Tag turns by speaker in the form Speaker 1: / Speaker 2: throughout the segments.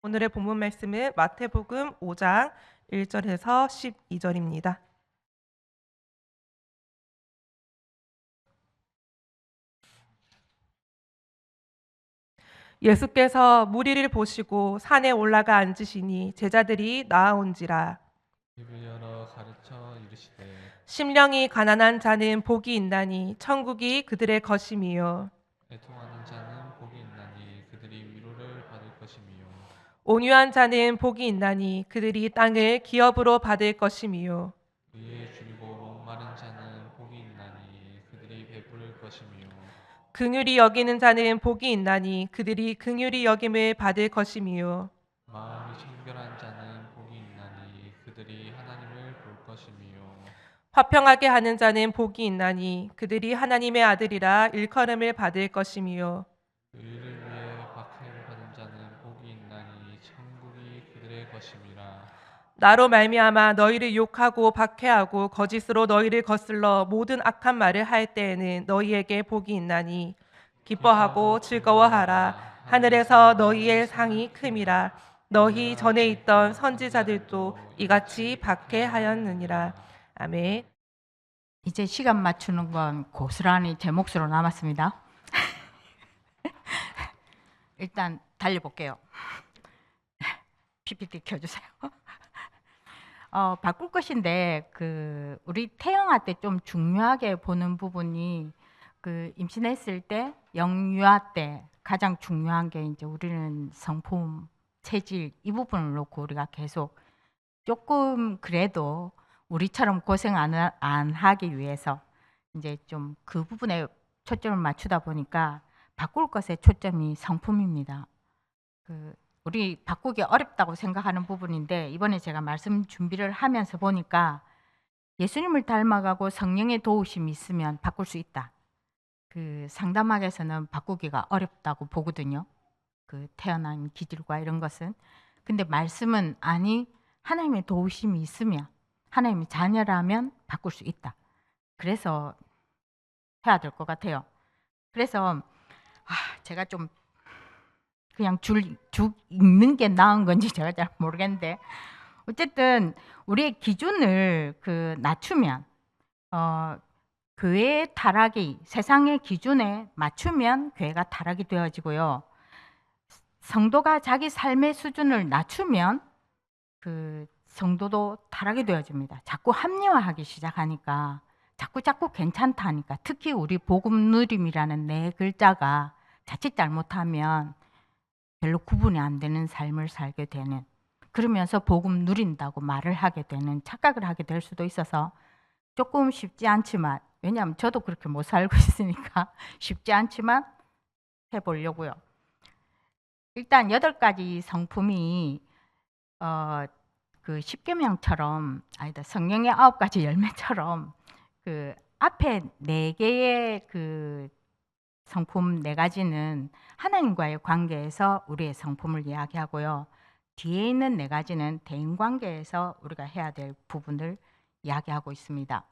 Speaker 1: 오늘의 본문 말씀은 마태복음 5장 1절에서 12절입니다. 예수께서 무리를 보시고 산에 올라가 앉으시니 제자들이 나아온지라.
Speaker 2: 입을 열어 가르쳐 이르시되
Speaker 1: 심령이 가난한 자는 복이 있나니 천국이 그들의 것임이요.
Speaker 2: 애통하는 자는 복이 있나니 그들이 위로를 받을 것이미요.
Speaker 1: 온유한 자는 복이 있나니 그들이 땅을 기업으로 받을 것임이요.
Speaker 2: 의에 줄이고 목마른 자는 복이 있나니 그들이 배부를 것이미요.
Speaker 1: 긍휼히 여기는 자는 복이 있나니 그들이 긍휼히 여김을 받을 것임이요.
Speaker 2: 마음이 청결한 자는 복이 있나니 그들이 하나님을 볼 것이미요.
Speaker 1: 화평하게 하는 자는 복이 있나니 그들이 하나님의 아들이라 일컬음을 받을 것임이요.
Speaker 2: 의를 위해 박해를 받은 자는 복이 있나니 천국이 그들의 것임이라.
Speaker 1: 나로 말미암아 너희를 욕하고 박해하고 거짓으로 너희를 거슬러 모든 악한 말을 할 때에는 너희에게 복이 있나니 기뻐하고 즐거워하라. 하늘에서 너희의 상이 큼이라. 너희 전에 있던 선지자들도 이같이 박해하였느니라. 아멘.
Speaker 3: 이제 시간 맞추는 건 고스란히 제 몫으로 남았습니다. 일단 달려볼게요. PPT 켜주세요. 바꿀 것인데 우리 태영아 때 좀 중요하게 보는 부분이 임신했을 때 영유아 때 가장 중요한 게 이제 우리는 성품, 체질 이 부분을 놓고 우리가 계속 조금 그래도 우리처럼 고생 안 하기 위해서 이제 좀 그 부분에 초점을 맞추다 보니까 바꿀 것의 초점이 성품입니다. 우리 바꾸기 어렵다고 생각하는 부분인데 이번에 제가 말씀 준비를 하면서 보니까 예수님을 닮아가고 성령의 도우심이 있으면 바꿀 수 있다. 상담학에서는 바꾸기가 어렵다고 보거든요. 태어난 기질과 이런 것은. 근데 말씀은 아니 하나님의 도우심이 있으면 하나님의 자녀라면 바꿀 수 있다. 그래서 해야 될 것 같아요. 그래서 제가 좀 그냥 쭉 읽는 게 나은 건지 제가 잘 모르겠는데 어쨌든 우리의 기준을 낮추면 교회의 타락이 세상의 기준에 맞추면 교회가 타락이 되어지고요. 성도가 자기 삶의 수준을 낮추면 성도도 타락이 되어집니다. 자꾸 합리화하기 시작하니까 자꾸 괜찮다니까. 특히 우리 복음 누림이라는 네 글자가 자칫 잘못하면 별로 구분이 안 되는 삶을 살게 되는, 그러면서 복음 누린다고 말을 하게 되는 착각을 하게 될 수도 있어서 조금 쉽지 않지만, 왜냐하면 저도 그렇게 못 살고 있으니까 쉽지 않지만 해보려고요. 일단 8가지 성품이 10계명처럼 아니다, 성령의 9가지 열매처럼 앞에 4개의 성품 4가지는 하나님과의 관계에서 우리의 성품을 이야기하고요. 뒤에 있는 4가지는 대인관계에서 우리가 해야 될 부분을 이야기하고 있습니다.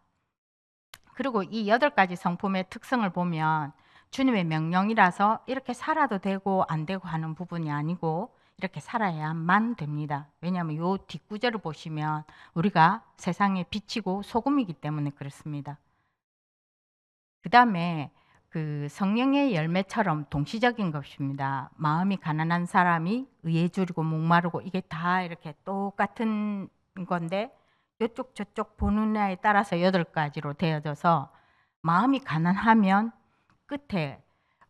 Speaker 3: 그리고 이 8가지 성품의 특성을 보면 주님의 명령이라서 이렇게 살아도 되고 안 되고 하는 부분이 아니고 이렇게 살아야만 됩니다. 왜냐하면 이 뒷구절을 보시면 우리가 세상에 비치고 소금이기 때문에 그렇습니다. 그 다음에 성령의 열매처럼 동시적인 것입니다. 마음이 가난한 사람이 의에 줄이고 목마르고 이게 다 이렇게 똑같은 건데 이쪽 저쪽 보는 애에 따라서 8가지로 되어져서 마음이 가난하면 끝에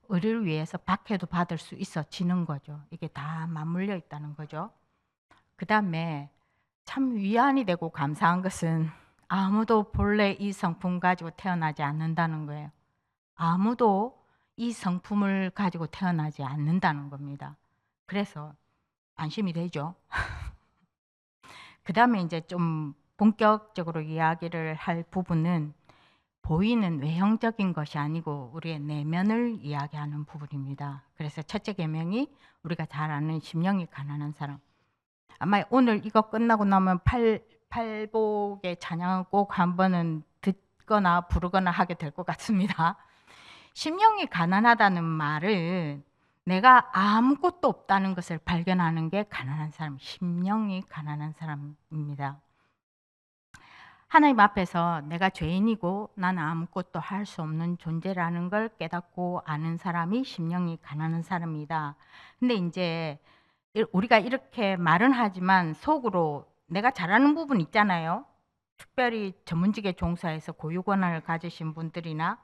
Speaker 3: 의를 위해서 박해도 받을 수 있어지는 거죠. 이게 다 맞물려 있다는 거죠. 그 다음에 참 위안이 되고 감사한 것은 아무도 본래 이 성품 가지고 태어나지 않는다는 거예요. 아무도 이 성품을 가지고 태어나지 않는다는 겁니다. 그래서 안심이 되죠. 그 다음에 이제 좀 본격적으로 이야기를 할 부분은 보이는 외형적인 것이 아니고 우리의 내면을 이야기하는 부분입니다. 그래서 첫째 계명이 우리가 잘 아는 심령이 가난한 사람. 아마 오늘 이거 끝나고 나면 팔복의 찬양을 꼭 한 번은 듣거나 부르거나 하게 될 것 같습니다. 심령이 가난하다는 말은 내가 아무것도 없다는 것을 발견하는 게 가난한 사람, 심령이 가난한 사람입니다. 하나님 앞에서 내가 죄인이고 나는 아무것도 할 수 없는 존재라는 걸 깨닫고 아는 사람이 심령이 가난한 사람이다. 근데 이제 우리가 이렇게 말은 하지만 속으로 내가 잘하는 부분 있잖아요. 특별히 전문직에 종사해서 고유 권한을 가지신 분들이나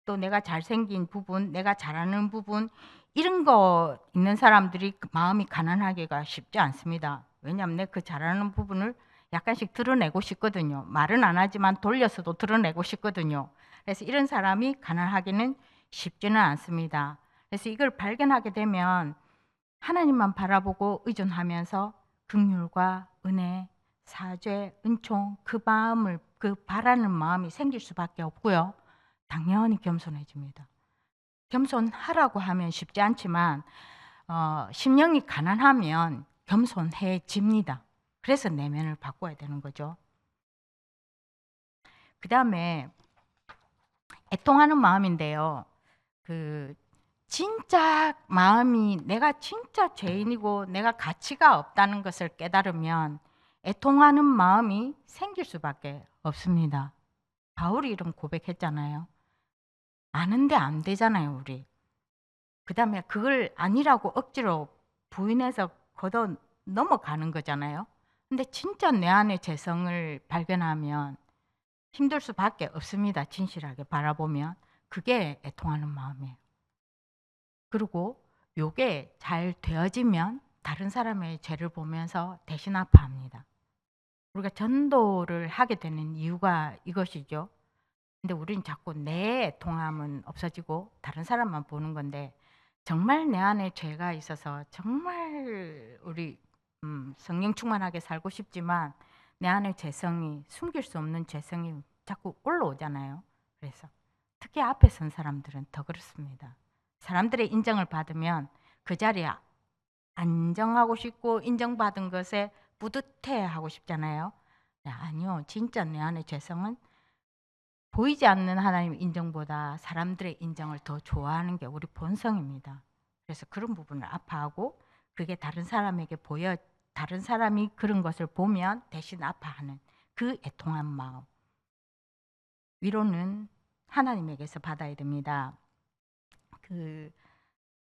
Speaker 3: 또 내가 잘생긴 부분, 내가 잘하는 부분 이런 거 있는 사람들이 마음이 가난하기가 쉽지 않습니다. 왜냐하면 내 그 잘하는 부분을 약간씩 드러내고 싶거든요. 말은 안 하지만 돌려서도 드러내고 싶거든요. 그래서 이런 사람이 가난하기는 쉽지는 않습니다. 그래서 이걸 발견하게 되면 하나님만 바라보고 의존하면서 긍휼과 은혜, 사죄, 은총 그 마음을 그 바라는 마음이 생길 수밖에 없고요. 당연히 겸손해집니다. 겸손하라고 하면 쉽지 않지만 심령이 가난하면 겸손해집니다. 그래서 내면을 바꿔야 되는 거죠. 그 다음에 애통하는 마음인데요. 진짜 마음이 내가 진짜 죄인이고 내가 가치가 없다는 것을 깨달으면 애통하는 마음이 생길 수밖에 없습니다. 바울이 이런 고백했잖아요. 아는데 안 되잖아요, 우리. 그 다음에 그걸 아니라고 억지로 부인해서 걷어 넘어가는 거잖아요. 근데 진짜 내 안의 죄성을 발견하면 힘들 수밖에 없습니다. 진실하게 바라보면. 그게 애통하는 마음이에요. 그리고 요게 잘 되어지면 다른 사람의 죄를 보면서 대신 아파합니다. 우리가 전도를 하게 되는 이유가 이것이죠. 근데 우리는 자꾸 내 애통함은 없어지고 다른 사람만 보는 건데 정말 내 안에 죄가 있어서 정말 우리 성령 충만하게 살고 싶지만 내 안에 죄성이 숨길 수 없는 죄성이 자꾸 올라오잖아요. 그래서 특히 앞에 선 사람들은 더 그렇습니다. 사람들의 인정을 받으면 그 자리에 안정하고 싶고 인정받은 것에 뿌듯해하고 싶잖아요. 아니요. 진짜 내 안의 죄성은 보이지 않는 하나님의 인정보다 사람들의 인정을 더 좋아하는 게 우리 본성입니다. 그래서 그런 부분을 아파하고 그게 다른 사람에게 보여 다른 사람이 그런 것을 보면 대신 아파하는 그 애통한 마음. 위로는 하나님에게서 받아야 됩니다.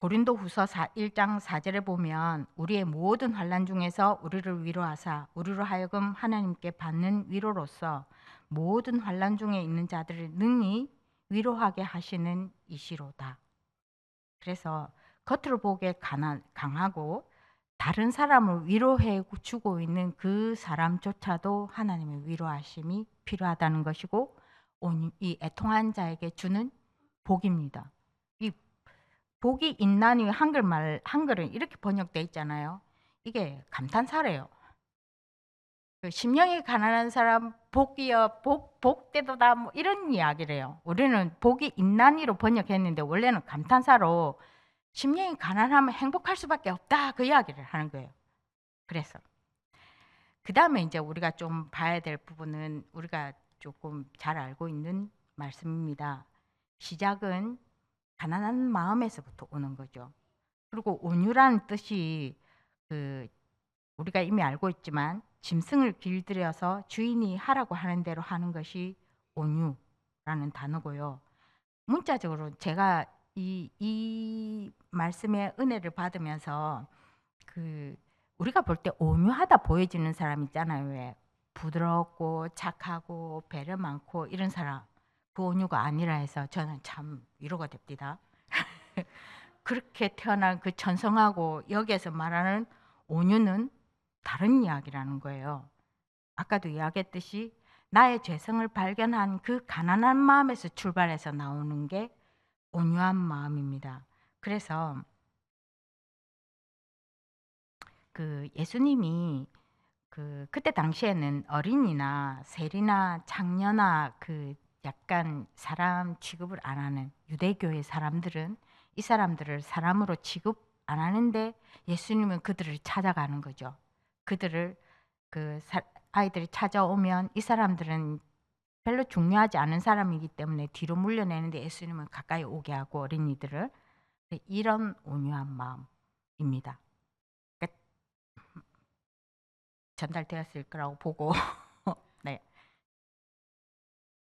Speaker 3: 고린도후서 1장 4절에 보면 우리의 모든 환난 중에서 우리를 위로하사 우리로 하여금 하나님께 받는 위로로서 모든 환난 중에 있는 자들을 능히 위로하게 하시는 이시로다. 그래서 겉으로 보기에 강하고 다른 사람을 위로해 주고 있는 그 사람조차도 하나님의 위로하심이 필요하다는 것이고 이 애통한 자에게 주는 복입니다. 이 복이 있나니 한글은 이렇게 번역돼 있잖아요. 이게 감탄사래요. 심령이 가난한 사람 복이여 복되도다 뭐 이런 이야기래요. 우리는 복이 있나니로 번역했는데 원래는 감탄사로 심령이 가난하면 행복할 수밖에 없다 그 이야기를 하는 거예요. 그래서 그 다음에 이제 우리가 좀 봐야 될 부분은 우리가 조금 잘 알고 있는 말씀입니다. 시작은 가난한 마음에서부터 오는 거죠. 그리고 온유라는 뜻이 우리가 이미 알고 있지만 짐승을 길들여서 주인이 하라고 하는 대로 하는 것이 온유라는 단어고요. 문자적으로 제가 이 말씀의 은혜를 받으면서 우리가 볼 때 온유하다 보여지는 사람 있잖아요. 왜 부드럽고 착하고 배려 많고 이런 사람 그 온유가 아니라 해서 저는 참 위로가 됩니다. 그렇게 태어난 그 천성하고 여기에서 말하는 온유는 다른 이야기라는 거예요. 아까도 이야기했듯이 나의 죄성을 발견한 그 가난한 마음에서 출발해서 나오는 게 온유한 마음입니다. 그래서 예수님이 그때 당시에는 어린이나 세리나 창녀나 약간 사람 취급을 안 하는 유대교의 사람들은 이 사람들을 사람으로 취급 안 하는데 예수님은 그들을 찾아가는 거죠. 그들을 아이들이 찾아오면 이 사람들은 별로 중요하지 않은 사람이기 때문에 뒤로 물려내는데 예수님은 가까이 오게 하고 어린이들을 이런 온유한 마음입니다. 그러니까 전달되었을 거라고 보고 네.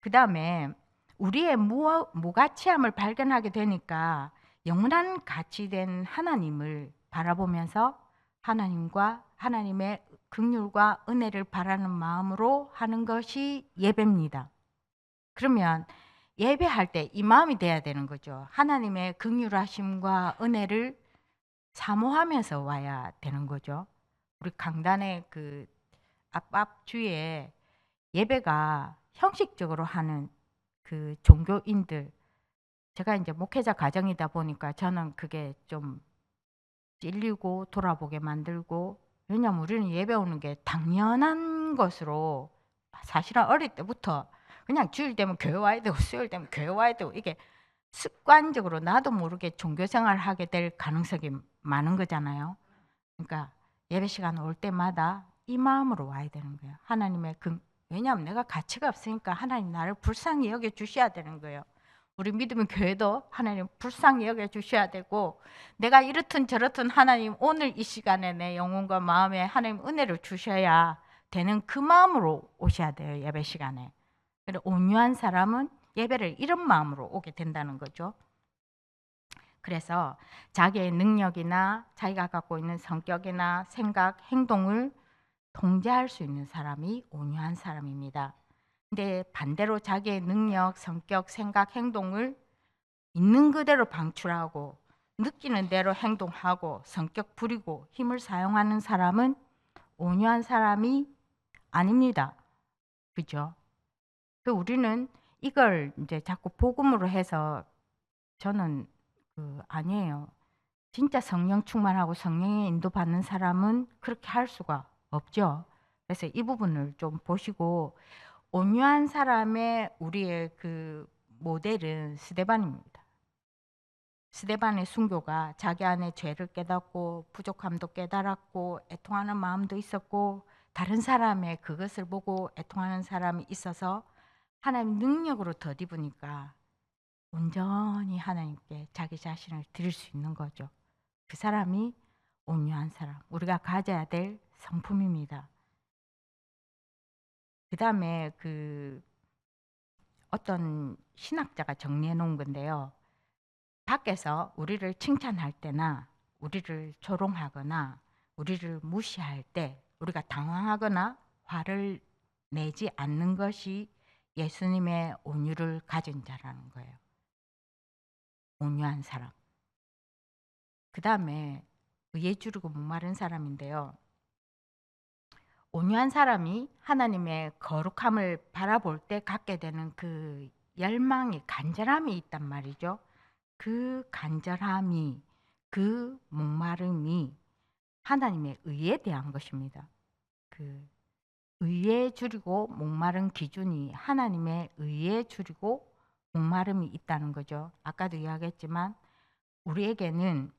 Speaker 3: 그 다음에 우리의 무가치함을 발견하게 되니까 영원한 가치된 하나님을 바라보면서 하나님과 하나님의 긍휼과 은혜를 바라는 마음으로 하는 것이 예배입니다. 그러면 예배할 때 이 마음이 돼야 되는 거죠. 하나님의 긍휼하심과 은혜를 사모하면서 와야 되는 거죠. 우리 강단의 그 앞 주에 예배가 형식적으로 하는 그 종교인들, 제가 이제 목회자 가정이다 보니까 저는 그게 좀 찔리고 돌아보게 만들고, 왜냐면 우리는 예배 오는 게 당연한 것으로 사실은 어릴 때부터 그냥 주일 되면 교회 와야 되고 수요일 되면 교회 와야 되고, 이게 습관적으로 나도 모르게 종교 생활을 하게 될 가능성이 많은 거잖아요. 그러니까 예배 시간 올 때마다 이 마음으로 와야 되는 거예요. 하나님의 왜냐하면 내가 가치가 없으니까 하나님 나를 불쌍히 여겨 주셔야 되는 거예요. 우리 믿음의 교회도 하나님 불쌍히 여겨 주셔야 되고, 내가 이렇든 저렇든 하나님 오늘 이 시간에 내 영혼과 마음에 하나님 은혜를 주셔야 되는 그 마음으로 오셔야 돼요. 예배 시간에. 그리고 온유한 사람은 예배를 이런 마음으로 오게 된다는 거죠. 그래서 자기의 능력이나 자기가 갖고 있는 성격이나 생각, 행동을 통제할 수 있는 사람이 온유한 사람입니다. 근데 반대로 자기의 능력, 성격, 생각, 행동을 있는 그대로 방출하고 느끼는 대로 행동하고 성격 부리고 힘을 사용하는 사람은 온유한 사람이 아닙니다. 그죠? 우리는 이걸 이제 자꾸 복음으로 해서, 저는 아니에요. 진짜 성령 충만하고 성령의 인도받는 사람은 그렇게 할 수가 없죠. 그래서 이 부분을 좀 보시고, 온유한 사람의 우리의 그 모델은 스데반입니다. 스데반의 순교가 자기 안에 죄를 깨닫고 부족함도 깨달았고 애통하는 마음도 있었고 다른 사람의 그것을 보고 애통하는 사람이 있어서 하나님 능력으로 덧입으니까 온전히 하나님께 자기 자신을 드릴 수 있는 거죠. 그 사람이 온유한 사람, 우리가 가져야 될 성품입니다. 그 다음에 어떤 신학자가 정리해 놓은 건데요. 밖에서 우리를 칭찬할 때나 우리를 조롱하거나 우리를 무시할 때 우리가 당황하거나 화를 내지 않는 것이 예수님의 온유를 가진 자라는 거예요. 온유한 사람. 그 다음에 의에 주르고 목마른 사람인데요. 온유한 사람이 하나님의 거룩함을 바라볼 때 갖게 되는 그 열망이, 간절함이 있단 말이죠. 그 간절함이, 그 목마름이 하나님의 의에 대한 것입니다. 그 의에 줄이고 목마른 기준이 하나님의 의에 줄이고 목마름이 있다는 거죠. 아까도 이야기했지만 우리에게는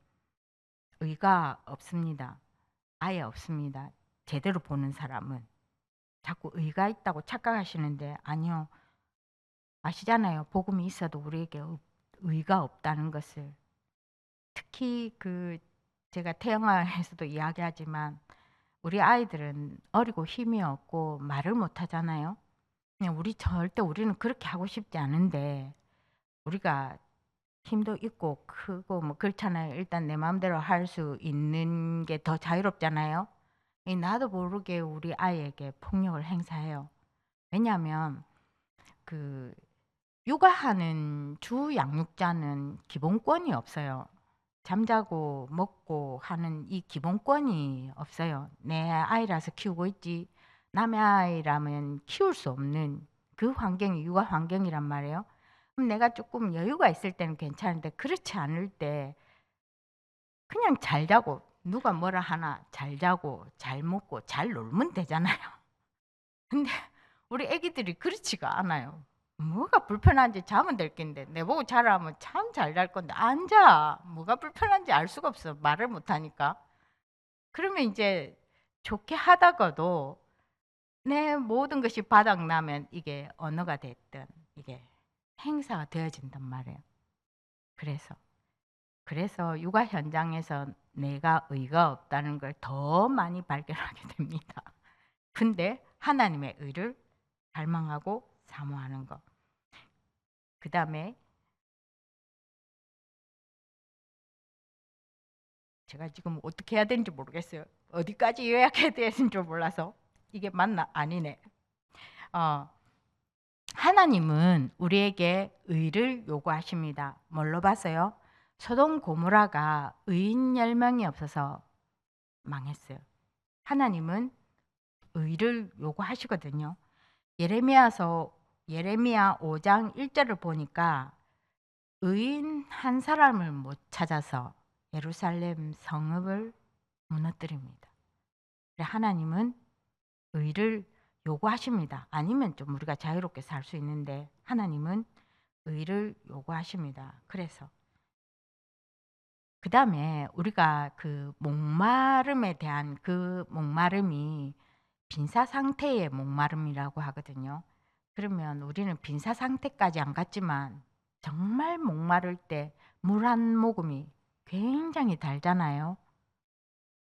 Speaker 3: 의가 없습니다. 아예 없습니다. 제대로 보는 사람은 자꾸 의가 있다고 착각하시는데 아니요. 아시잖아요. 복음이 있어도 우리에게 의가 없다는 것을. 특히 제가 태영아에서도 이야기하지만 우리 아이들은 어리고 힘이 없고 말을 못 하잖아요. 그냥 우리는 그렇게 하고 싶지 않은데, 우리가 힘도 있고 크고 뭐 그렇잖아요. 일단 내 마음대로 할 수 있는 게 더 자유롭잖아요. 나도 모르게 우리 아이에게 폭력을 행사해요. 왜냐하면 육아하는 주 양육자는 기본권이 없어요. 잠자고 먹고 하는 이 기본권이 없어요. 내 아이라서 키우고 있지 남의 아이라면 키울 수 없는 그 환경이 육아 환경이란 말이에요. 그럼 내가 조금 여유가 있을 때는 괜찮은데 그렇지 않을 때 그냥 잘 자고, 누가 뭐라 하나 잘 자고 잘 먹고 잘 놀면 되잖아요. 근데 우리 애기들이 그렇지가 않아요. 뭐가 불편한지 자면 될 낀데 내보고 자라면 참 잘 잘 건데 안 자. 뭐가 불편한지 알 수가 없어. 말을 못 하니까. 그러면 이제 좋게 하다가도 내 모든 것이 바닥나면 이게 언어가 됐든 이게 행사가 되어진단 말이에요. 그래서 그래서 육아 현장에서 내가 의가 없다는 걸 더 많이 발견하게 됩니다. 근데 하나님의 의를 갈망하고 사모하는 것. 그 다음에 제가 지금 어떻게 해야 되는지 모르겠어요. 어디까지 요약해야 되는지 몰라서 이게 맞나? 아니네. 하나님은 우리에게 의를 요구하십니다. 뭘로 봐서요? 소돔 고모라가 의인 10명이 없어서 망했어요. 하나님은 의를 요구하시거든요. 예레미야 5장 1절을 보니까 의인 한 사람을 못 찾아서 예루살렘 성읍을 무너뜨립니다. 하나님은 의를 요구하십니다. 아니면 좀 우리가 자유롭게 살 수 있는데 하나님은 의를 요구하십니다. 그래서 그 다음에 우리가 그 목마름에 대한 그 목마름이 빈사 상태의 목마름이라고 하거든요. 그러면 우리는 빈사 상태까지 안 갔지만 정말 목마를 때 물 한 모금이 굉장히 달잖아요.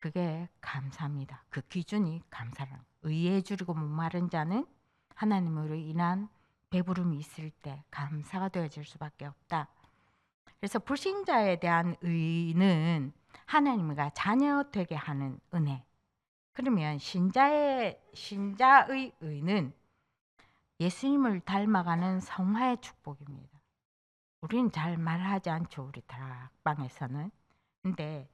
Speaker 3: 그게 감사입니다. 그 기준이 감사랑. 의에 줄이고 목마른 자는 하나님으로 인한 배부름이 있을 때 감사가 되어질 수밖에 없다. 그래서 불신자에 대한 의는 하나님과 자녀 되게 하는 은혜. 그러면 신자의 의는 예수님을 닮아가는 성화의 축복입니다. 우리는 잘 말하지 않죠. 우리 다락방에서는. 근데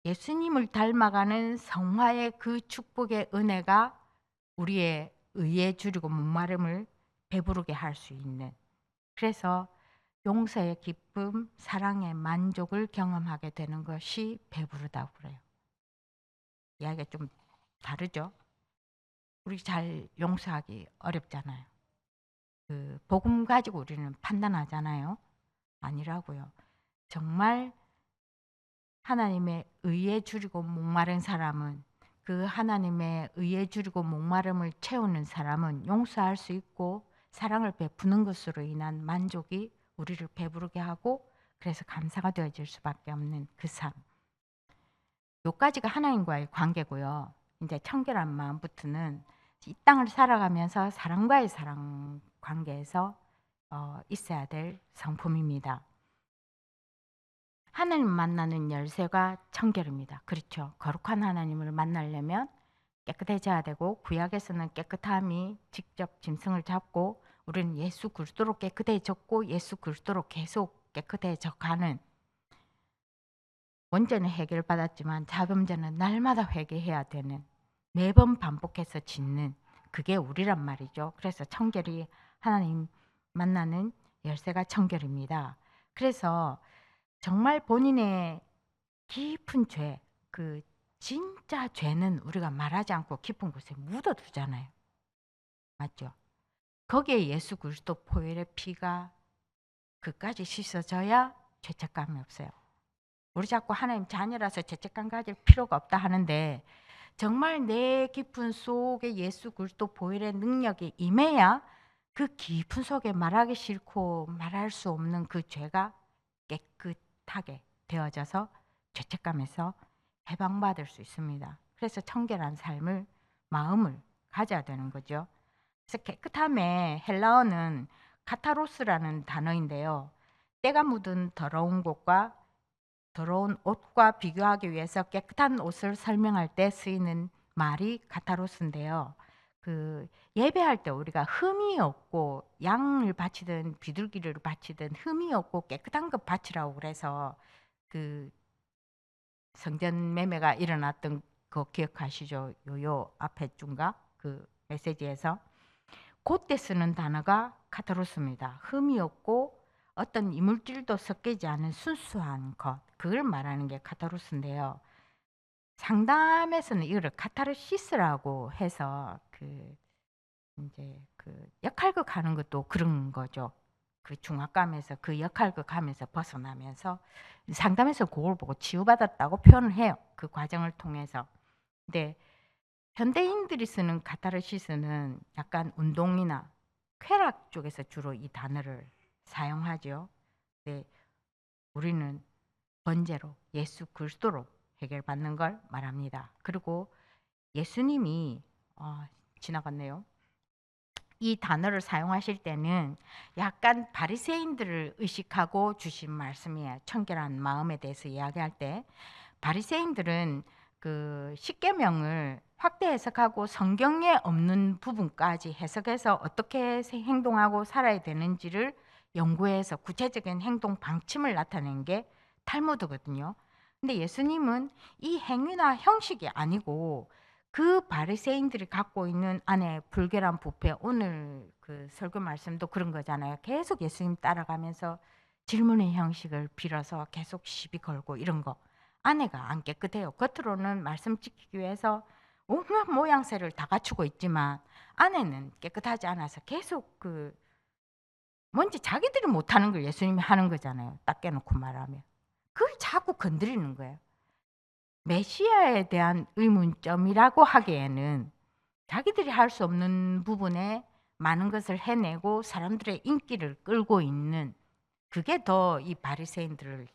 Speaker 3: 예수님을 닮아가는 성화의 그 축복의 은혜가 우리의 의에 줄이고 목마름을 배부르게 할 수 있는, 그래서 용서의 기쁨, 사랑의 만족을 경험하게 되는 것이 배부르다고 그래요. 이야기가 좀 다르죠? 우리 잘 용서하기 어렵잖아요. 그 복음 가지고 우리는 판단하잖아요. 아니라고요. 정말 하나님의 의에 줄이고 목마른 사람은, 그 하나님의 의에 줄이고 목마름을 채우는 사람은 용서할 수 있고 사랑을 베푸는 것으로 인한 만족이 우리를 배부르게 하고, 그래서 감사가 되어질 수밖에 없는 그 삶. 요까지가 하나님과의 관계고요. 이제 청결한 마음부터는 이 땅을 살아가면서 사람과의 사랑 관계에서 있어야 될 성품입니다. 하나님 만나는 열쇠가 청결입니다. 그렇죠. 거룩한 하나님을 만나려면 깨끗해져야 되고, 구약에서는 깨끗함이 직접 짐승을 잡고, 우리는 예수 그리스도로 깨끗해졌고 예수 그리스도로 계속 깨끗해져 가는, 원죄는 해결받았지만 자범죄는 날마다 회개해야 되는, 매번 반복해서 짓는, 그게 우리란 말이죠. 그래서 청결이 하나님 만나는 열쇠가 청결입니다. 그래서 정말 본인의 깊은 죄, 그 진짜 죄는 우리가 말하지 않고 깊은 곳에 묻어두잖아요. 맞죠? 거기에 예수 그리스도 보혈의 피가 그까지 씻어져야 죄책감이 없어요. 우리 자꾸 하나님 자녀라서 죄책감 가질 필요가 없다 하는데, 정말 내 깊은 속에 예수 그리스도 보혈의 능력이 임해야 그 깊은 속에 말하기 싫고 말할 수 없는 그 죄가 깨끗하게 되어져서 죄책감에서 해방받을 수 있습니다. 그래서 청결한 삶을, 마음을 가져야 되는 거죠. 그래서 깨끗함의 헬라어는 카타로스라는 단어인데요. 때가 묻은 더러운 곳과 더러운 옷과 비교하기 위해서 깨끗한 옷을 설명할 때 쓰이는 말이 카타로스인데요. 그 예배할 때 우리가 흠이 없고, 양을 바치든 비둘기를 바치든 흠이 없고 깨끗한 것 바치라고 그래서 그 성전 매매가 일어났던 거 기억하시죠? 요 앞에 중가 그 메시지에서 그때 쓰는 단어가 카타로스입니다. 흠이 없고 어떤 이물질도 섞이지 않은 순수한 것, 그걸 말하는 게 카타로스인데요. 상담에서는 이거를 카타르시스라고 해서 이제 그 역할극 하는 것도 그런 거죠. 그 중압감에서, 그 역할극 하면서 벗어나면서 상담에서 그걸 보고 치유받았다고 표현을 해요. 그 과정을 통해서. 근데 현대인들이 쓰는 카타르시스는 약간 운동이나 쾌락 쪽에서 주로 이 단어를 사용하죠. 네, 우리는 번제로 예수 그리스도로 해결받는 걸 말합니다. 그리고 예수님이 지나갔네요. 이 단어를 사용하실 때는 약간 바리새인들을 의식하고 주신 말씀이에요. 청결한 마음에 대해서 이야기할 때 바리새인들은 그 십계명을 확대 해석하고 성경에 없는 부분까지 해석해서 어떻게 행동하고 살아야 되는지를 연구해서 구체적인 행동 방침을 나타낸 게 탈무드거든요. 근데 예수님은 이 행위나 형식이 아니고 그 바리새인들이 갖고 있는 안에 불결한 부패, 오늘 그 설교 말씀도 그런 거잖아요. 계속 예수님 따라가면서 질문의 형식을 빌어서 계속 시비 걸고 이런 거. 안에가 안 깨끗해요. 겉으로는 말씀 지키기 위해서 온갖 모양새를 다 갖추고 있지만 안에는 깨끗하지 않아서 계속 그 뭔지 자기들이 못하는 걸 예수님이 하는 거잖아요. 딱 깨놓고 말하면. 그걸 자꾸 건드리는 거예요. 메시아에 대한 의문점이라고 하기에는 자기들이 할 수 없는 부분에 많은 것을 해내고 사람들의 인기를 끌고 있는 그게 더 이 바리새인들을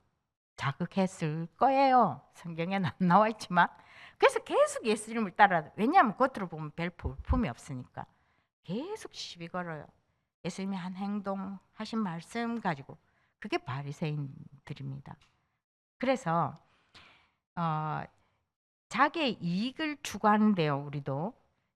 Speaker 3: 자극했을 거예요. 성경에는 안 나와 있지만. 그래서 계속 예수님을 따라, 왜냐하면 겉으로 보면 별 볼품이 없으니까 계속 시비 걸어요. 예수님이 한 행동, 하신 말씀 가지고. 그게 바리새인들입니다. 그래서 자기의 이익을 추구하는데요. 우리도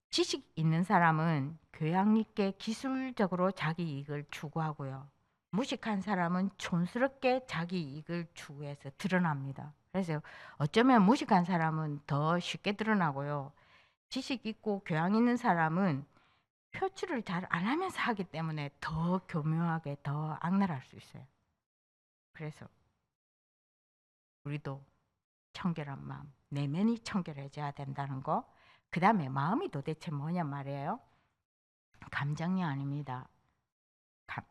Speaker 3: 지식 있는 사람은 교양 있게 기술적으로 자기 이익을 추구하고요. 무식한 사람은 촌스럽게 자기 이익을 추구해서 드러납니다. 그래서 어쩌면 무식한 사람은 더 쉽게 드러나고요. 지식 있고 교양 있는 사람은 표출을 잘 안 하면서 하기 때문에 더 교묘하게 더 악랄할 수 있어요. 그래서 우리도 청결한 마음, 내면이 청결해져야 된다는 거. 그 다음에 마음이 도대체 뭐냐 말이에요. 감정이 아닙니다.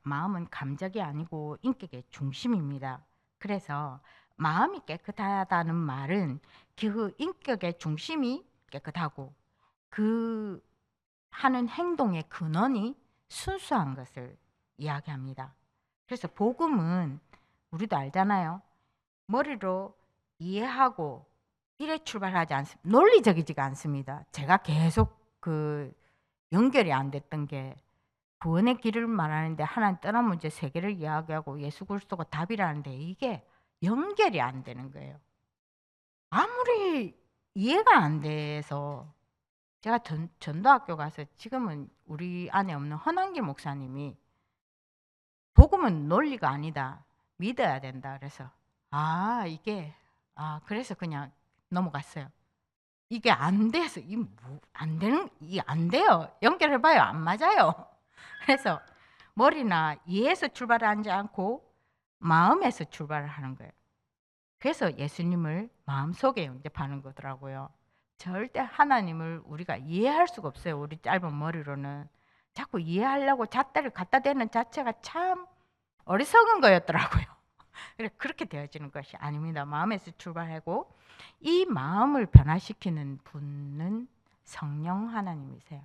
Speaker 3: 마음은 감정이 아니고 인격의 중심입니다. 그래서 마음이 깨끗하다는 말은 그 인격의 중심이 깨끗하고 그 하는 행동의 근원이 순수한 것을 이야기합니다. 그래서 복음은 우리도 알잖아요. 머리로 이해하고 이래 출발하지 않습니다. 논리적이지가 않습니다. 제가 계속 그 연결이 안 됐던 게 구원의 길을 말하는데 하나님 떠난 문제 세 개를 이야기하고 예수 그리스도가 답이라는데 이게 연결이 안 되는 거예요. 아무리 이해가 안 돼서 제가 전도학교 가서 지금은 우리 안에 없는 헌한길 목사님이 복음은 논리가 아니다. 믿어야 된다. 그래서 그래서 그냥 넘어갔어요. 이게 안 돼서 이게 안 돼요. 연결해봐요. 안 맞아요. 그래서 머리나 이해에서 출발하지 않고 마음에서 출발을 하는 거예요. 그래서 예수님을 마음속에 영접하는 거더라고요. 절대 하나님을 우리가 이해할 수가 없어요. 우리 짧은 머리로는. 자꾸 이해하려고 잣대를 갖다 대는 자체가 참 어리석은 거였더라고요. 그렇게 되어지는 것이 아닙니다. 마음에서 출발하고 이 마음을 변화시키는 분은 성령 하나님이세요.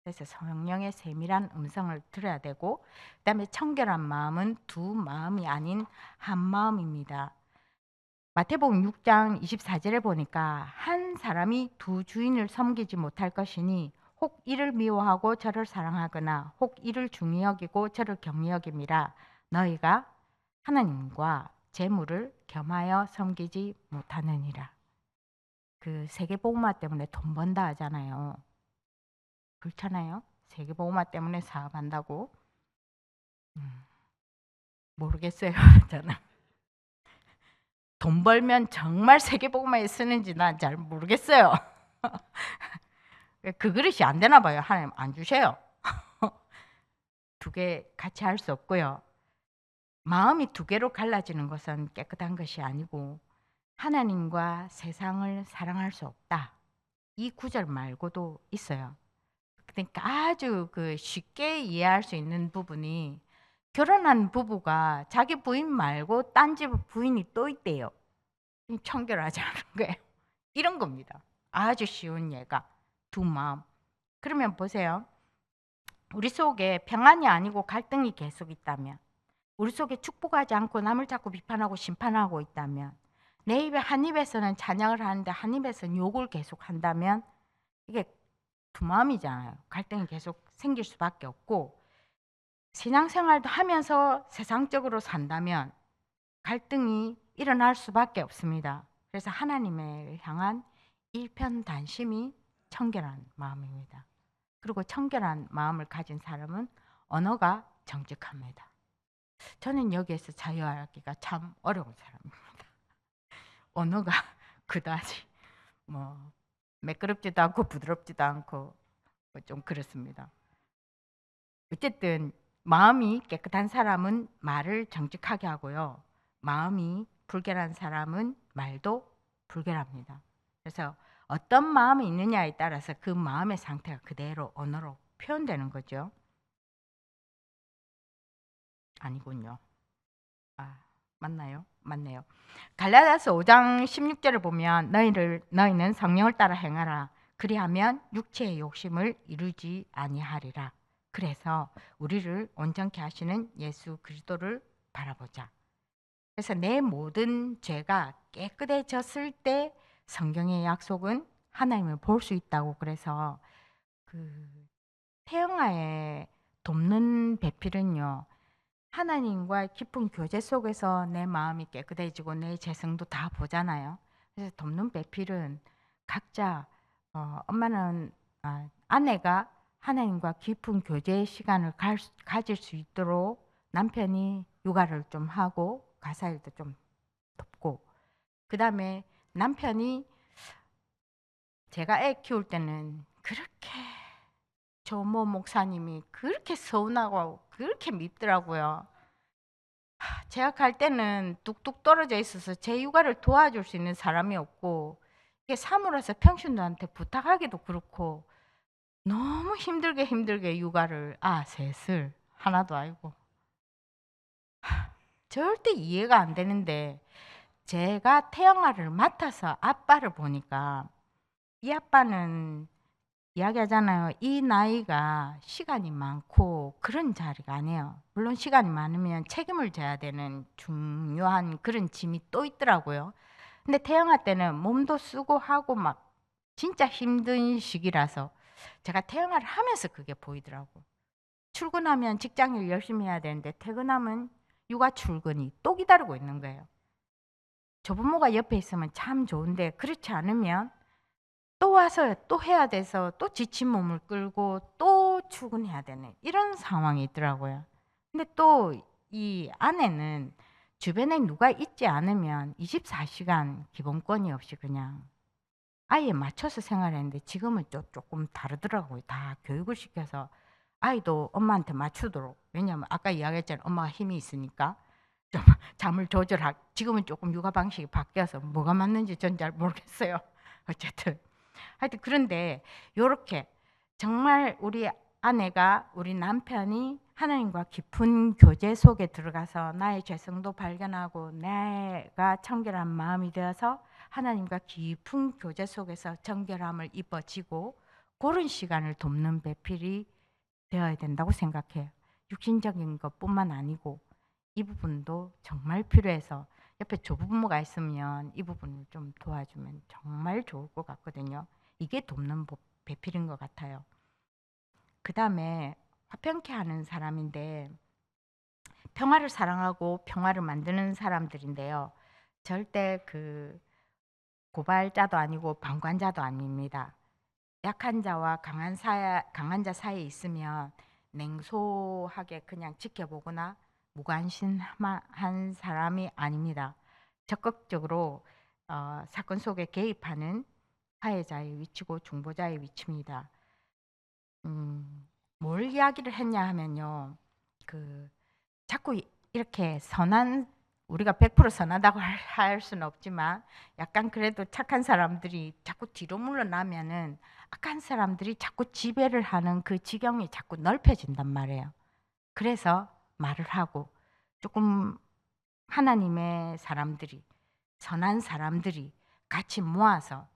Speaker 3: 그래서 성령의 세밀한 음성을 들어야 되고 그다음에 청결한 마음은 두 마음이 아닌 한 마음입니다. 마태복음 6장 24절에 보니까 한 사람이 두 주인을 섬기지 못할 것이니 혹 이를 미워하고 저를 사랑하거나 혹 이를 중히 여기고 저를 경히 여김이라. 너희가 하나님과 재물을 겸하여 섬기지 못하느니라. 그 세계복음화 때문에 돈 번다 하잖아요. 그렇잖아요. 세계복음화 때문에 사업한다고. 모르겠어요. 저는 돈 벌면 정말 세계복음화에 쓰는지 난 잘 모르겠어요. 그 그릇이 안 되나 봐요. 하나님 안 주세요. 두 개 같이 할 수 없고요. 마음이 두 개로 갈라지는 것은 깨끗한 것이 아니고 하나님과 세상을 사랑할 수 없다. 이 구절 말고도 있어요. 그러니까 아주 그 쉽게 이해할 수 있는 부분이 결혼한 부부가 자기 부인 말고 딴 집 부인이 또 있대요. 청결하지 않은 거예요. 이런 겁니다. 아주 쉬운 예가 두 마음. 그러면 보세요. 우리 속에 평안이 아니고 갈등이 계속 있다면 우리 속에 축복하지 않고 남을 자꾸 비판하고 심판하고 있다면, 내 입에 한 입에서는 찬양을 하는데 한 입에서는 욕을 계속 한다면 이게 두 마음이잖아요. 갈등이 계속 생길 수밖에 없고, 신앙생활도 하면서 세상적으로 산다면 갈등이 일어날 수밖에 없습니다. 그래서 하나님을 향한 일편단심이 청결한 마음입니다. 그리고 청결한 마음을 가진 사람은 언어가 정직합니다. 저는 여기에서 자유하기가 참 어려운 사람입니다. 언어가 그다지 뭐 매끄럽지도 않고 부드럽지도 않고 좀 그렇습니다. 어쨌든 마음이 깨끗한 사람은 말을 정직하게 하고요. 마음이 불결한 사람은 말도 불결합니다. 그래서 어떤 마음이 있느냐에 따라서 그 마음의 상태가 그대로 언어로 표현되는 거죠. 아니군요. 맞나요? 맞네요. 갈라디아서 5장 16절을 보면 너희는 성령을 따라 행하라. 그리하면 육체의 욕심을 이루지 아니하리라. 그래서 우리를 온전케 하시는 예수 그리스도를 바라보자. 그래서 내 모든 죄가 깨끗해졌을 때 성경의 약속은 하나님을 볼 수 있다고. 그래서 그 태영아의 돕는 배필은요, 하나님과 깊은 교제 속에서 내 마음이 깨끗해지고 내 재성도 다 보잖아요. 그래서 돕는 배필은 각자 엄마는 아내가 하나님과 깊은 교제 시간을 가질 수 있도록 남편이 육아를 좀 하고 가사일도 좀 돕고, 그 다음에 남편이 제가 애 키울 때는 그렇게 조모 목사님이 그렇게 서운하고 그렇게 밉더라고요. 제가 갈 때는 뚝뚝 떨어져 있어서 제 육아를 도와줄 수 있는 사람이 없고, 이게 사물에서 평신도한테 부탁하기도 그렇고 너무 힘들게 육아를 셋을 하나도 아니고 절대 이해가 안 되는데, 제가 태영아를 맡아서 아빠를 보니까 이 아빠는 이야기하잖아요. 이 나이가 시간이 많고 그런 자리가 아니에요. 물론 시간이 많으면 책임을 져야 되는 중요한 그런 짐이 또 있더라고요. 근데 태영아 때는 몸도 쓰고 하고 막 진짜 힘든 시기라서 제가 태영아를 하면서 그게 보이더라고. 출근하면 직장일 열심히 해야 되는데 퇴근하면 육아 출근이 또 기다리고 있는 거예요. 조부모가 옆에 있으면 참 좋은데 그렇지 않으면 또 와서 또 해야 돼서 또 지친 몸을 끌고 또 출근해야 되는 이런 상황이 있더라고요. 근데 또 이 아내는 주변에 누가 있지 않으면 24시간 기본권이 없이 그냥 아이에 맞춰서 생활했는데, 지금은 조금 다르더라고요. 다 교육을 시켜서 아이도 엄마한테 맞추도록. 왜냐하면 아까 이야기했잖아요. 엄마가 힘이 있으니까 좀 잠을 조절하고. 지금은 조금 육아 방식이 바뀌어서 뭐가 맞는지 전 잘 모르겠어요. 어쨌든 하여튼 그런데 이렇게 정말 우리 아내가, 우리 남편이 하나님과 깊은 교제 속에 들어가서 나의 죄성도 발견하고 내가 청결한 마음이 되어서 하나님과 깊은 교제 속에서 정결함을 입어지고, 그런 시간을 돕는 배필이 되어야 된다고 생각해요. 육신적인 것뿐만 아니고 이 부분도 정말 필요해서 옆에 조부모가 있으면 이 부분을 좀 도와주면 정말 좋을 것 같거든요. 이게 돕는 배필인 것 같아요. 그 다음에 화평케 하는 사람인데, 평화를 사랑하고 평화를 만드는 사람들인데요. 절대 그 고발자도 아니고 방관자도 아닙니다. 약한 자와 강한 자 사이에 있으면 냉소하게 그냥 지켜보거나 무관심한 사람이 아닙니다. 적극적으로 사건 속에 개입하는 사회자의 위치고 중보자의 위치입니다. 뭘 이야기를 했냐 하면요, 자꾸 이렇게 우리가 100% 선하다고 할 수는 없지만 약간 그래도 착한 사람들이 자꾸 뒤로 물러나면은 악한 사람들이 자꾸 지배를 하는 그 지경이 자꾸 넓혀진단 말이에요. 그래서 말을 하고, 조금 하나님의 사람들이, 선한 사람들이 같이 모아서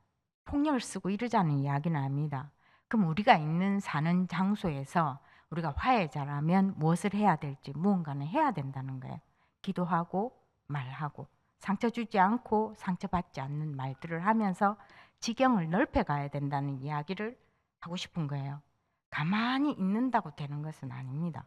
Speaker 3: 폭력을 쓰고 이러자는 이야기는 아닙니다. 그럼 우리가 사는 장소에서 우리가 화해자라면 무엇을 해야 될지 무언가는 해야 된다는 거예요. 기도하고 말하고 상처 주지 않고 상처받지 않는 말들을 하면서 지경을 넓혀 가야 된다는 이야기를 하고 싶은 거예요. 가만히 있는다고 되는 것은 아닙니다.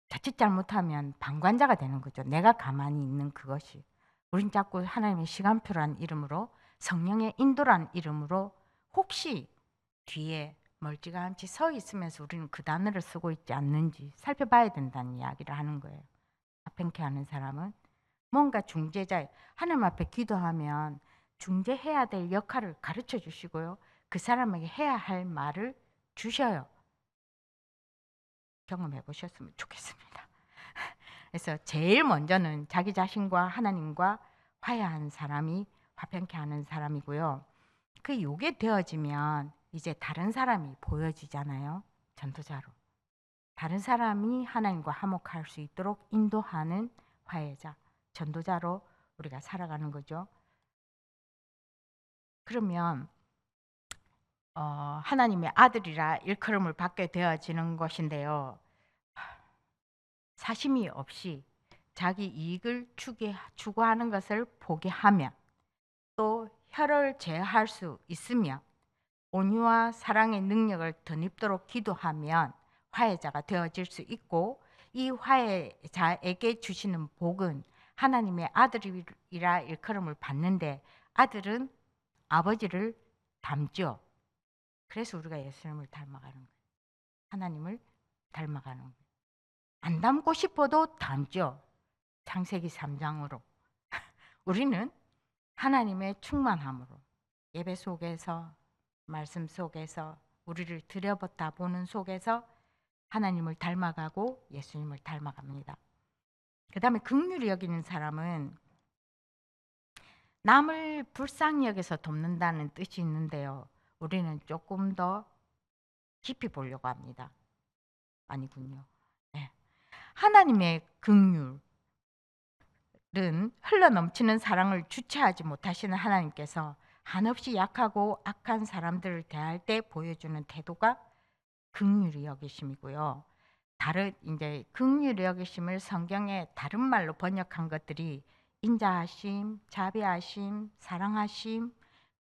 Speaker 3: 자칫 잘못하면 방관자가 되는 거죠. 내가 가만히 있는 그것이. 우린 자꾸 하나님의 시간표란 이름으로 성령의 인도란 이름으로 혹시 뒤에 멀찌감치 서 있으면서 우리는 그 단어를 쓰고 있지 않는지 살펴봐야 된다는 이야기를 하는 거예요. 화평케 하는 사람은 뭔가 중재자, 하나님 앞에 기도하면 중재해야 될 역할을 가르쳐 주시고요. 그 사람에게 해야 할 말을 주셔요. 경험해 보셨으면 좋겠습니다. 그래서 제일 먼저는 자기 자신과 하나님과 화해한 사람이 화평케 하는 사람이고요. 그 요게 되어지면 이제 다른 사람이 보여지잖아요. 전도자로. 다른 사람이 하나님과 화목할 수 있도록 인도하는 화해자, 전도자로 우리가 살아가는 거죠. 그러면 하나님의 아들이라 일컬음을 받게 되어지는 것인데요. 사심이 없이 자기 이익을 추구하는 것을 포기하면 또 혀를 제어할 수 있으며 온유와 사랑의 능력을 덧입도록 기도하면 화해자가 되어질 수 있고 이 화해자에게 주시는 복은 하나님의 아들이라 일컬음을 받는데 아들은 아버지를 닮죠. 그래서 우리가 예수님을 닮아가는 거예요. 하나님을 닮아가는 거예요. 안 닮고 싶어도 닮죠. 창세기 3장으로. 우리는 하나님의 충만함으로 예배 속에서 말씀 속에서 우리를 들여보다 보는 속에서 하나님을 닮아가고 예수님을 닮아갑니다. 그 다음에 긍휼히 여기는 사람은 남을 불쌍히 여겨서 돕는다는 뜻이 있는데요. 우리는 조금 더 깊이 보려고 합니다. 아니군요. 네. 하나님의 긍휼은 흘러넘치는 사랑을 주체하지 못하시는 하나님께서 한없이 약하고 악한 사람들을 대할 때 보여주는 태도가 긍휼히 여기심이고요. 이제 긍휼히 여기심을 성경에 다른 말로 번역한 것들이 인자하심, 자비하심, 사랑하심,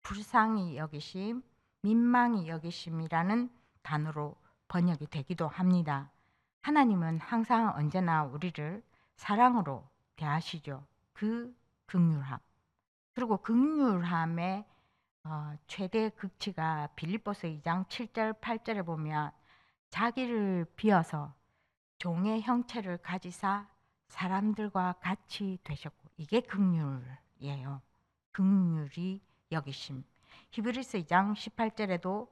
Speaker 3: 불쌍히 여기심, 민망히 여기심이라는 단어로 번역이 되기도 합니다. 하나님은 항상 언제나 우리를 사랑으로 대하시죠. 그 긍휼함. 그리고 긍휼함의 최대 극치가 빌립보서 2장 7절 8절에 보면 자기를 비어서 종의 형체를 가지사 사람들과 같이 되셨고 이게 긍휼이에요. 긍휼히 여기심. 히브리서 2장 18절에도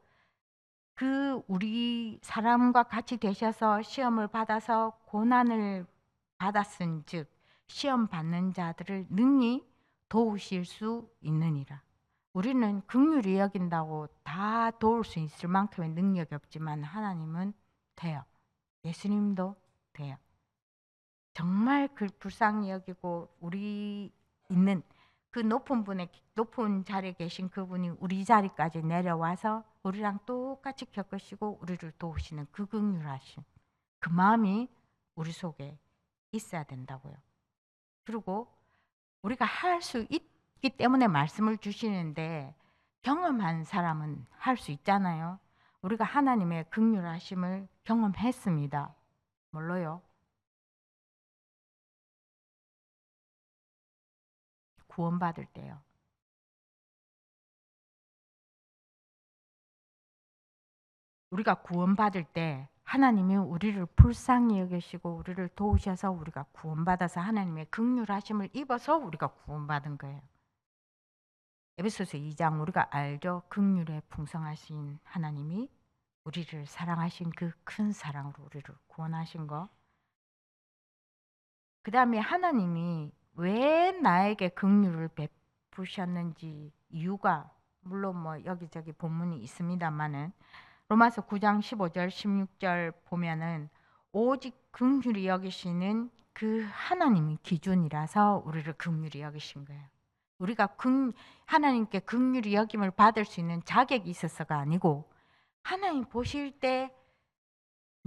Speaker 3: 우리 사람과 같이 되셔서 시험을 받아서 고난을 받았은즉 시험 받는 자들을 능히 도우실 수 있느니라. 우리는 긍휼히 여긴다고 다 도울 수 있을 만큼의 능력이 없지만 하나님은 돼요. 예수님도 돼요. 정말 그 불쌍히 여기고 우리 있는 그 높은 자리에 계신 그분이 우리 자리까지 내려와서 우리랑 똑같이 겪으시고 우리를 도우시는 그 긍휼하심, 그 마음이 우리 속에 있어야 된다고요. 그리고 우리가 할 수 있기 때문에 말씀을 주시는데 경험한 사람은 할 수 있잖아요. 우리가 하나님의 긍휼하심을 경험했습니다. 뭘로요? 구원받을 때요. 우리가 구원받을 때 하나님이 우리를 불쌍히 여기시고 우리를 도우셔서 우리가 구원받아서 하나님의 긍휼하심을 입어서 우리가 구원받은 거예요. 에베소서 2장 우리가 알죠. 긍휼에 풍성하신 하나님이 우리를 사랑하신 그 큰 사랑으로 우리를 구원하신 거. 그 다음에 하나님이 왜 나에게 긍휼을 베푸셨는지 이유가 물론 뭐 여기저기 본문이 있습니다만은 로마서 9장 15절 16절 보면은 오직 긍휼히 여기시는 그 하나님이 기준이라서 우리를 긍휼히 여기신 거예요. 우리가 하나님께 긍휼히 여김을 받을 수 있는 자격이 있어서가 아니고 하나님 보실 때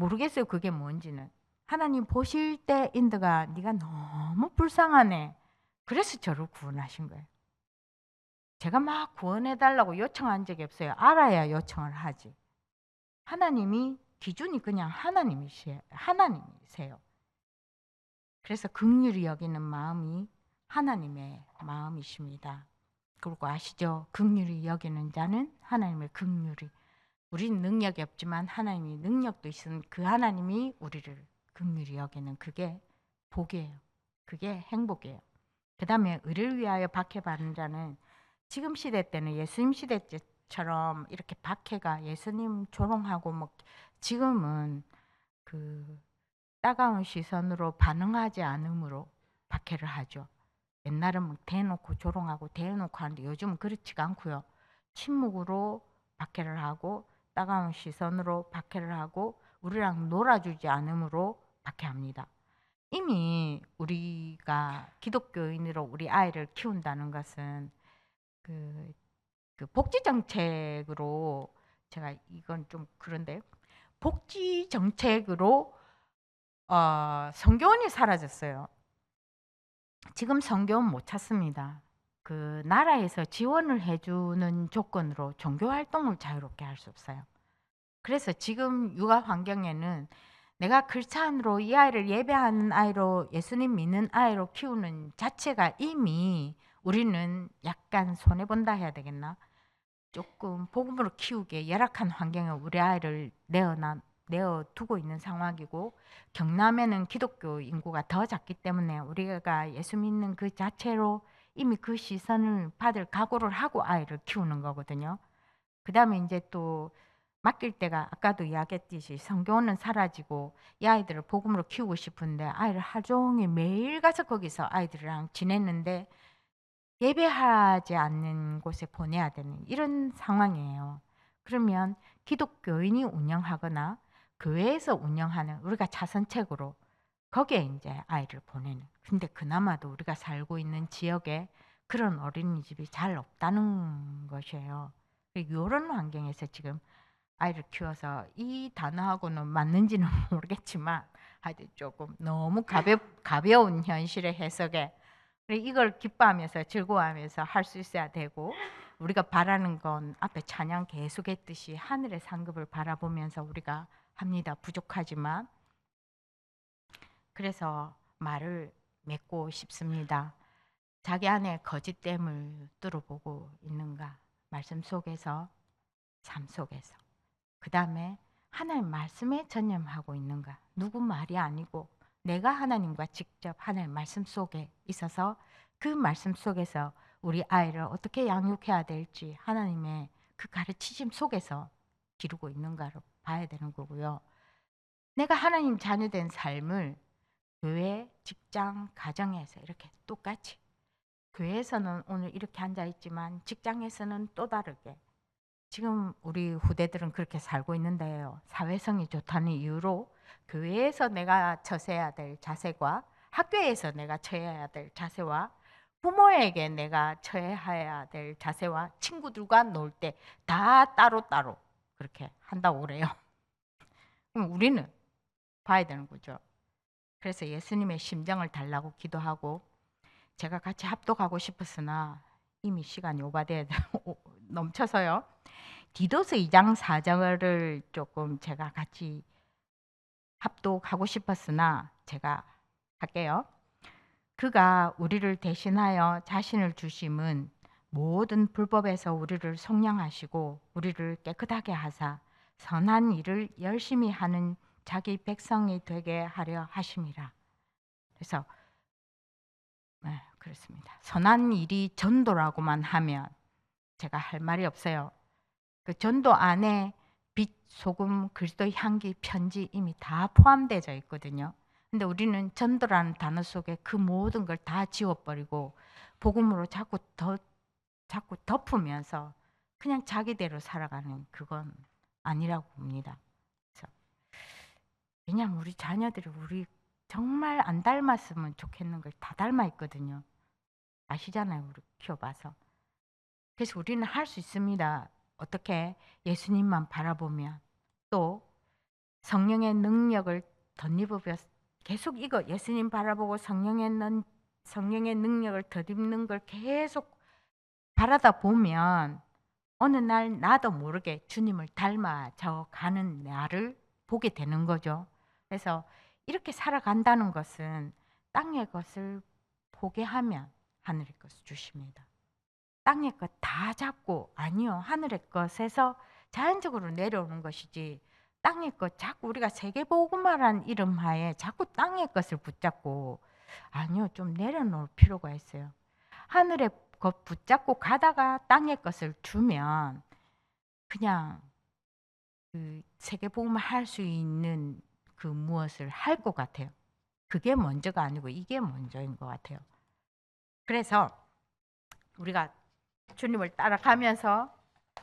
Speaker 3: 모르겠어요. 그게 뭔지는. 하나님 보실 때 인드가 네가 너무 불쌍하네. 그래서 저를 구원하신 거예요. 제가 막 구원해달라고 요청한 적이 없어요. 알아야 요청을 하지. 하나님이 기준이 그냥 하나님이세요. 그래서 긍휼히 여기는 마음이 하나님의 마음이십니다. 그리고 아시죠? 긍휼히 여기는 자는 하나님의 긍휼이. 우리는 능력이 없지만 하나님이 능력도 있은 그 하나님이 우리를 긍휼히 여기는 그게 복이에요. 그게 행복이에요. 그 다음에 의를 위하여 박해받는 자는 지금 시대 때는 예수님 시대 때처럼 이렇게 박해가 예수님 조롱하고 뭐 지금은 그 따가운 시선으로 반응하지 않으므로 박해를 하죠. 옛날은 뭐 대놓고 조롱하고 대놓고 하는데 요즘은 그렇지가 않고요. 침묵으로 박해를 하고 따가운 시선으로 박해를 하고 우리랑 놀아주지 않으므로 박해합니다. 이미 우리가 기독교인으로 우리 아이를 키운다는 것은 그 복지 정책으로 제가 이건 좀 그런데 복지 정책으로 성교원이 사라졌어요. 지금 성교원 못 찾습니다. 그 나라에서 지원을 해주는 조건으로 종교 활동을 자유롭게 할 수 없어요. 그래서 지금 육아 환경에는 내가 크리스찬으로 이 아이를 예배하는 아이로 예수님 믿는 아이로 키우는 자체가 이미 우리는 약간 손해본다 해야 되겠나? 조금 복음으로 키우기에 열악한 환경에 우리 아이를 내어두고 있는 상황이고 경남에는 기독교 인구가 더 작기 때문에 우리가 예수 믿는 그 자체로 이미 그 시선을 받을 각오를 하고 아이를 키우는 거거든요. 그 다음에 이제 또 맡길 때가 아까도 이야기했듯이 성교원은 사라지고 이 아이들을 복음으로 키우고 싶은데 아이를 하루 종일 매일 가서 거기서 아이들이랑 지냈는데 예배하지 않는 곳에 보내야 되는 이런 상황이에요. 그러면 기독교인이 운영하거나 교회에서 운영하는 우리가 자선책으로 거기에 이제 아이를 보내는. 근데 그나마도 우리가 살고 있는 지역에 그런 어린이집이 잘 없다는 것이에요. 이런 환경에서 지금 아이를 키워서 이 단어하고는 맞는지는 모르겠지만 하여튼 조금 너무 가벼운 현실의 해석에 이걸 기뻐하면서 즐거워하면서 할 수 있어야 되고 우리가 바라는 건 앞에 찬양 계속했듯이 하늘의 상급을 바라보면서 우리가 합니다. 부족하지만 그래서 말을 맺고 싶습니다. 자기 안에 거짓됨을 뚫어보고 있는가? 말씀 속에서, 삶 속에서. 그 다음에 하나님 말씀에 전념하고 있는가? 누구 말이 아니고 내가 하나님과 직접 하나님 말씀 속에 있어서 그 말씀 속에서 우리 아이를 어떻게 양육해야 될지 하나님의 그 가르치심 속에서 기르고 있는가를 봐야 되는 거고요. 내가 하나님 자녀된 삶을 교회, 직장, 가정에서 이렇게 똑같이 교회에서는 오늘 이렇게 앉아있지만 직장에서는 또 다르게 지금 우리 후대들은 그렇게 살고 있는데요. 사회성이 좋다는 이유로 교회에서 내가 처해야 될 자세과 학교에서 내가 처해야 될 자세와 부모에게 내가 처해야 될 자세와 친구들과 놀 때 다 따로따로 그렇게 한다고 그래요. 그럼 우리는 봐야 되는 거죠. 그래서 예수님의 심정을 달라고 기도하고 제가 같이 합독하고 싶었으나 이미 시간이 오바돼야 넘쳐서요. 디도스 2장 4절을 조금 제가 같이 합독하고 싶었으나 제가 할게요. 그가 우리를 대신하여 자신을 주심은 모든 불법에서 우리를 속량하시고 우리를 깨끗하게 하사 선한 일을 열심히 하는 자기 백성이 되게 하려 하심이라. 그래서 네, 그렇습니다. 선한 일이 전도라고만 하면 제가 할 말이 없어요. 그 전도 안에 빛, 소금, 그리스도의 향기, 편지 이미 다 포함되어 있거든요. 근데 우리는 전도라는 단어 속에 그 모든 걸 다 지워버리고 복음으로 자꾸 덮으면서 그냥 자기대로 살아가는 그건 아니라고 봅니다. 그래서 왜냐하면 우리 자녀들이 우리 정말 안 닮았으면 좋겠는 걸 다 닮아 있거든요. 아시잖아요. 우리 키워봐서. 그래서 우리는 할 수 있습니다. 어떻게? 예수님만 바라보면 또 성령의 능력을 덧입어 계속 이거 예수님 바라보고 성령의 능력을 덧입는 걸 계속 바라다 보면 어느 날 나도 모르게 주님을 닮아져 가는 나를 보게 되는 거죠. 그래서 이렇게 살아간다는 것은 땅의 것을 포기하면 하늘의 것을 주십니다. 땅의 것 다 잡고 아니요. 하늘의 것에서 자연적으로 내려오는 것이지 땅의 것 자꾸 우리가 세계복음화란 이름 하에 자꾸 땅의 것을 붙잡고 아니요. 좀 내려놓을 필요가 있어요. 하늘의 것 붙잡고 가다가 땅의 것을 주면 그냥 그 세계복음화 할 수 있는 그 무엇을 할 것 같아요. 그게 먼저가 아니고 이게 먼저인 것 같아요. 그래서 우리가 주님을 따라가면서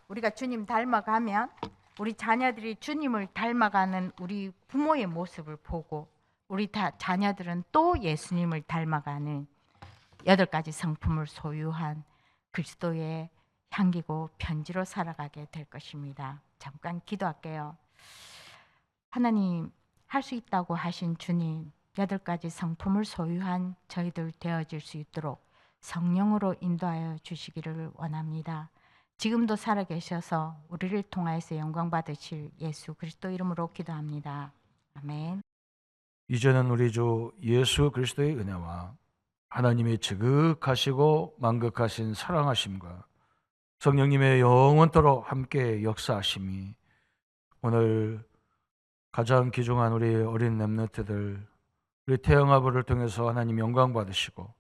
Speaker 3: 우리가 주님 닮아가면 우리 자녀들이 주님을 닮아가는 우리 부모의 모습을 보고 우리 자녀들은 또 예수님을 닮아가는 8가지 성품을 소유한 그리스도의 향기고 편지로 살아가게 될 것입니다. 잠깐 기도할게요. 하나님, 할 수 있다고 하신 주님, 8가지 성품을 소유한 저희들 되어질 수 있도록 성령으로 인도하여 주시기를 원합니다. 지금도 살아계셔서 우리를 통하여서 영광 받으실 예수 그리스도 이름으로 기도합니다. 아멘.
Speaker 4: 이제는 우리 주 예수 그리스도의 은혜와 하나님의 지극하시고 만극하신 사랑하심과 성령님의 영원토록 함께 역사하심이 오늘 가장 귀중한 우리 어린 렘넌트들 우리 태영아부를 통해서 하나님 영광 받으시고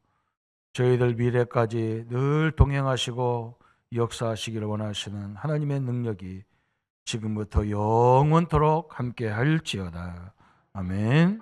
Speaker 4: 저희들 미래까지 늘 동행하시고 역사하시기를 원하시는 하나님의 능력이 지금부터 영원토록 함께 할지어다. 아멘.